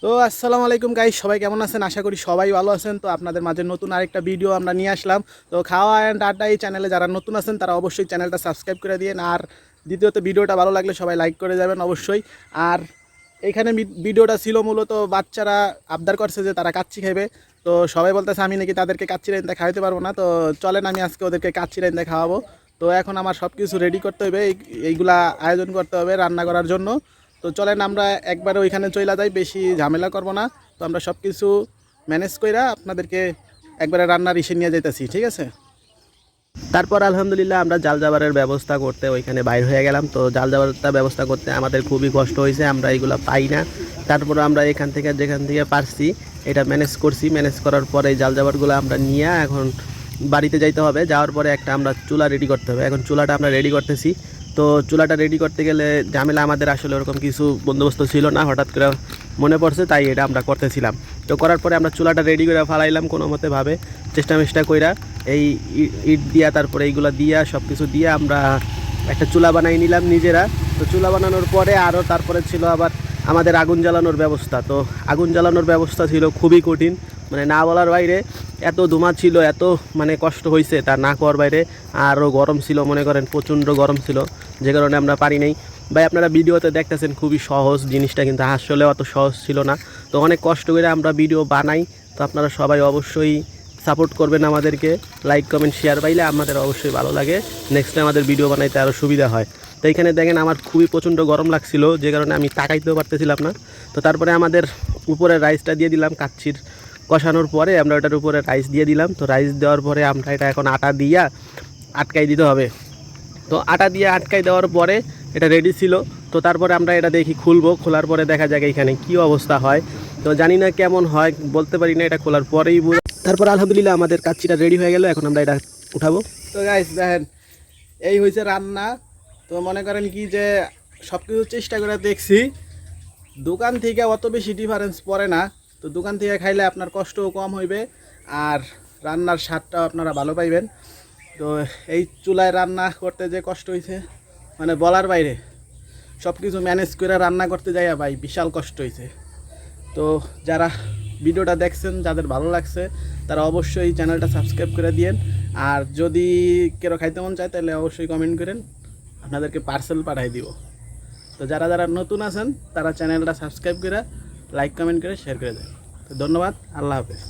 তো আসসালামু আলাইকুম গাইস, সবাই কেমন আছেন? আশা করি সবাই ভালো আছেন। তো আপনাদের মাঝে নতুন আরেকটা ভিডিও আমরা নিয়ে আসলাম। তো খাওয়া অ্যান্ড আড্ডা এই চ্যানেলে যারা নতুন আছেন তারা অবশ্যই চ্যানেলটা সাবস্ক্রাইব করে দিন। আর দ্বিতীয়ত ভিডিওটা ভালো লাগলে সবাই লাইক করে যাবেন অবশ্যই। আর এইখানে ভিডিওটা ছিল মূলত বাচ্চারা আবদার করছে যে তারা কাচ্চি খাবে। তো সবাই বলতেছে আমি নাকি তাদেরকে কাচ্চি রাইন্দা খাওয়াতে পারবো না। তো চলেন আমি আজকে ওদেরকে কাচ্চি রাইন্দা খাওয়াবো। তো এখন আমার সব কিছু রেডি করতে হবে, এইগুলা আয়োজন করতে হবে রান্না করার জন্য। তো চলেন আমরা একবারে ওইখানে চলে যাই, বেশি ঝামেলা করব না। তো আমরা সব কিছু ম্যানেজ কইরা আপনাদেরকে একবারে রান্নার ইসে নিয়ে যাইতেছি, ঠিক আছে? তারপর আলহামদুলিল্লাহ আমরা জাল জাবারের ব্যবস্থা করতে ওইখানে বাইর হয়ে গেলাম। তো জাল জাবারটা ব্যবস্থা করতে আমাদের খুবই কষ্ট হয়েছে, আমরা এইগুলো পাই না। তারপর আমরা এখান থেকে যেখান থেকে পারছি এটা ম্যানেজ করছি। ম্যানেজ করার পরে এই জাল জাবারগুলো আমরা নিয়ে এখন বাড়িতে যাইতে হবে। যাওয়ার পরে একটা আমরা চুলা রেডি করতে হবে। এখন চুলাটা আমরা রেডি করতেছি। তো চুলাটা রেডি করতে গেলে ঝামেলা, আমাদের আসলে ওরকম কিছু বন্দোবস্ত ছিল না, হঠাৎ করে মনে পড়ছে তাই এটা আমরা করতেছিলাম। তো করার পরে আমরা চুলাটা রেডি করে ফালাইলাম কোনো মতে ভাবে, চেষ্টা কইরা এই ইট দিয়া তারপরে এইগুলা দিয়া সব কিছু দিয়ে আমরা একটা চুলা বানাই নিলাম নিজেরা। তো চুলা বানানোর পরে আরও তারপরে ছিল আবার আমাদের আগুন জ্বালানোর ব্যবস্থা। তো আগুন জ্বালানোর ব্যবস্থা ছিল খুবই কঠিন, মানে না বলার বাইরে। এত ধোঁয়া ছিল, এত মানে কষ্ট হয়েছে তা না করার বাইরে। আরও গরম ছিল, মনে করেন প্রচণ্ড গরম ছিল, যে কারণে আমরা পারি নাই। ভাই আপনারা ভিডিওতে দেখতেছেন খুবই সহজ জিনিসটা, কিন্তু আসলে অত সহজ ছিল না। তো অনেক কষ্ট করে আমরা ভিডিও বানাই। তো আপনারা সবাই অবশ্যই সাপোর্ট করবেন আমাদেরকে, লাইক কমেন্ট শেয়ার পাইলে আমাদের অবশ্যই ভালো লাগে, নেক্সট টাইম আমাদের ভিডিও বানাইতে আরও সুবিধা হয়। তো এখানে দেখেন আমার খুবই প্রচণ্ড গরম লাগছিল, যে কারণে আমি তাকাইতেও পারতেছিলাম না। তো তারপরে আমাদের উপরে রাইসটা দিয়ে দিলাম, কাচ্চির কষানোর পরে আমরা ওটার উপরে রাইস দিয়ে দিলাম। তো রাইস দেওয়ার পরে আমরা এটা এখন আটা দিয়া আটকাই দিতে হবে। তো আটা দিয়ে আটকাই দেওয়ার পরে এটা রেডি ছিল। তো তারপরে আমরা এটা দেখি খুলবো, খোলার পরে দেখা যাক এখানে কি অবস্থা হয়। তো জানি না কেমন হয়, বলতে পারি না, এটা খোলার পরেই তারপর আলহামদুলিল্লাহ আমাদের কাচ্চিটা রেডি হয়ে গেল। এখন আমরা এটা উঠাবো। তো গাইস দেখেন এই হয়েছে রান্না। তো মনে করেন কি যে সব কিছু চেষ্টা করে দেখছি, দোকান থেকে অত বেশি ডিফারেন্স পড়ে না। তো দোকান থেকে খাইলে আপনার কষ্টও কম হইবে আর রান্নার স্বাদটাও আপনারা ভালো পাইবেন। তো এই চুলায় রান্না করতে যে কষ্ট হয়েছে মানে বলার বাইরে, সব কিছু ম্যানেজ করে রান্না করতে যাইয়া ভাই বিশাল কষ্ট হয়েছে। তো যারা ভিডিওটা দেখছেন, যাদের ভালো লাগছে তারা অবশ্যই চ্যানেলটা সাবস্ক্রাইব করে দিয়েন। আর যদি কেউ খাইতে মন চায় তাহলে অবশ্যই কমেন্ট করেন, আপনাদেরকে পার্সেল পাঠাই দিব। তো যারা যারা নতুন আছেন তারা চ্যানেলটা সাবস্ক্রাইব করে লাইক কমেন্ট করে শেয়ার করে দেন। তো ধন্যবাদ, আল্লাহ হাফেজ।